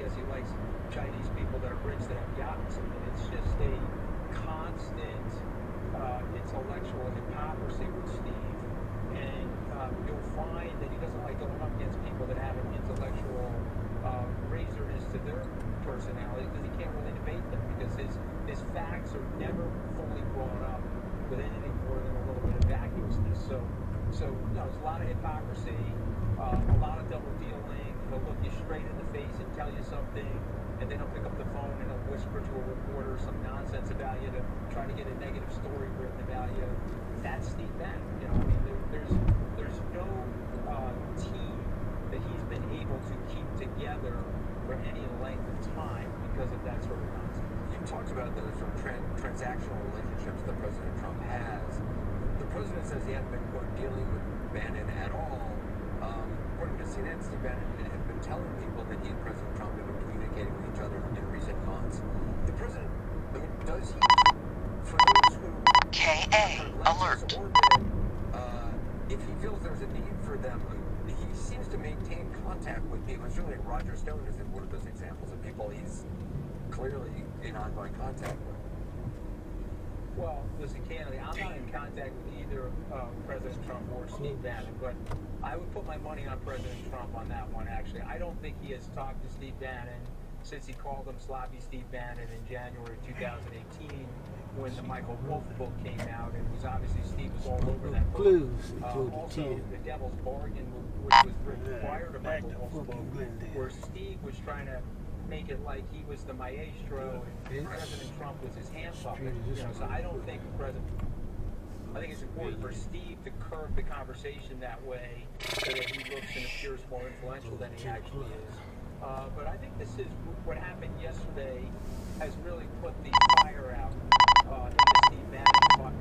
guess he likes Chinese people that are rich that have yachts. I mean, it's just a constant intellectual hypocrisy with Steve. And you'll find that he doesn't like going up against people that have an intellectual razorness to their personality because he can't really debate them because his facts are never fully brought up with anything more than a little bit of vacuousness. So there's a lot of hypocrisy, a lot of double dealing. He'll look you straight in the face and tell you something, and then he'll pick up the phone and he'll whisper to a reporter some nonsense about you to try to get a negative story written about you. That's Steve Bannon. I mean, there's no team that he's been able to keep together for any length of time because of that sort of nonsense. You talked about the sort of transactional relationships that President Trump has. The president says he hasn't been, quote, dealing with Bannon at all. According to CNN, Steve Bannon had been telling people that he and President Trump have been communicating with each other in recent months. The president, I mean, does he, for those who... KA alert. Orbit, if he feels there's a need for them, he seems to maintain contact with people. Certainly Roger Stone is one of those examples of people he's clearly in ongoing contact with. Well, listen, candidly, I'm not in contact with either President Trump or Steve Bannon, but I would put my money on President Trump on that one, actually. I don't think he has talked to Steve Bannon since he called him Sloppy Steve Bannon in January 2018 when the Michael Wolff book came out, and it was obviously Steve was all over that book. Also, The Devil's Bargain, which was written prior to Michael Wolff's book, where Steve was trying to make it like he was the maestro and President Trump was his hand puppet. So I don't think I think it's important for Steve to curb the conversation that way so that he looks and appears more influential than he actually is. But I think this is what happened yesterday has really put the fire out into Steve Bannon,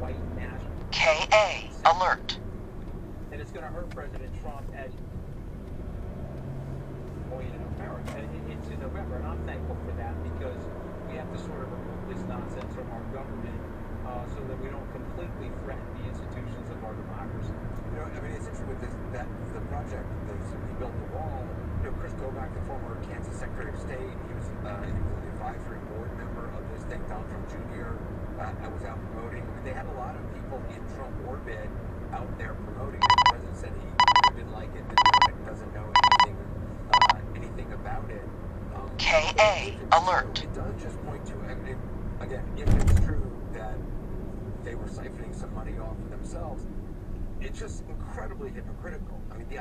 white national. KA alert. And it's going to hurt President Trump as point in America. It's in November, and I'm thankful for that because we have to sort of remove this nonsense from our government so that we don't completely threaten the institutions of our democracy. I mean, it's interesting with that the project, he built the wall. Chris Kobach, the former Kansas Secretary of State, he was an advisory board member of this thing. Donald Trump Jr. I was out promoting. I mean, they had a lot of people in Trump orbit out there promoting it. The president said he didn't like it, doesn't know anything about it. KA alert. It does just point to, again, if it's true that they were siphoning some money off of themselves, it's just incredibly hypocritical. I mean, the